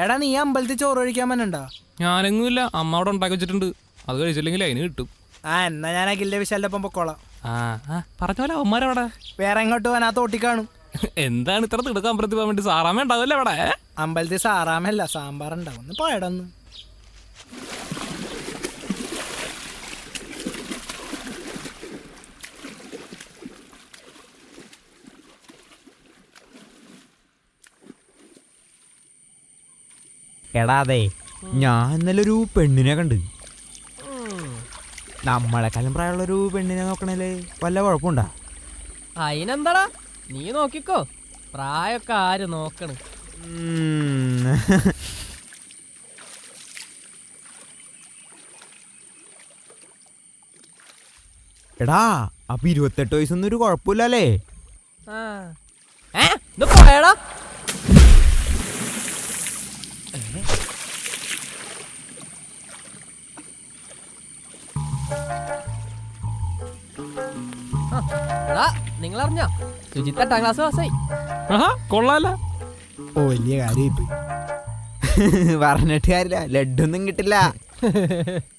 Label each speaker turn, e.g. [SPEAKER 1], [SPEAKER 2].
[SPEAKER 1] എടാ നീ അമ്പലത്തിൽ ചോറ് കഴിക്കാൻ പറ്റുണ്ടോ?
[SPEAKER 2] ഞാനെങ്ങുമില്ല, അമ്മ അവിടെ ഉണ്ടാക്കി വെച്ചിട്ടുണ്ട്. അത് കഴിച്ചില്ലെങ്കിൽ അതിന് കിട്ടും.
[SPEAKER 1] എന്നാ ഞാൻ അഖിലിന്റെ വിശാലിന്റെ ഒപ്പം പൊക്കോളാം.
[SPEAKER 2] പറഞ്ഞ പോലെ അവന്മാരവിടെ
[SPEAKER 1] വേറെ എങ്ങോട്ട് പോകാൻ ആ തോട്ടി കാണും.
[SPEAKER 2] എന്താണ് ഇത്ര തിടുക്കം അമ്പലത്തിൽ പോകാൻ വേണ്ടി? സാറാമ ഉണ്ടാവല്ലേ അവിടെ?
[SPEAKER 1] അമ്പലത്തിൽ സാറാമല്ല സാമ്പാർ ഉണ്ടാവും. ഒന്ന് പോയടന്ന്.
[SPEAKER 3] എടാ അതെ, ഞാൻ ഇന്നലെ ഒരു പെണ്ണിനെ കണ്ട്. നമ്മളെക്കാളും പ്രായമുള്ളൊരു പെണ്ണിനെ നോക്കണേല് വല്ല കുഴപ്പമുണ്ടാ?
[SPEAKER 4] അതിനെന്താടാ, നീ നോക്കിക്കോ. പ്രായമൊക്കെ ആര് നോക്കണ്?
[SPEAKER 3] എടാ അപ്പൊ 28 വയസ്സൊന്നും ഒരു കുഴപ്പമില്ലല്ലേ?
[SPEAKER 4] ഇത് പോയടാ. എടാ നിങ്ങൾ അറിഞ്ഞ സുജിത്ത് 8ാം ക്ലാസ് പാസ്സായി.
[SPEAKER 2] കൊള്ളാല.
[SPEAKER 1] ഓ വലിയ കാര്യം.
[SPEAKER 3] പറഞ്ഞിട്ട് കാര്യമില്ല, ലഡൊന്നും കിട്ടില്ല.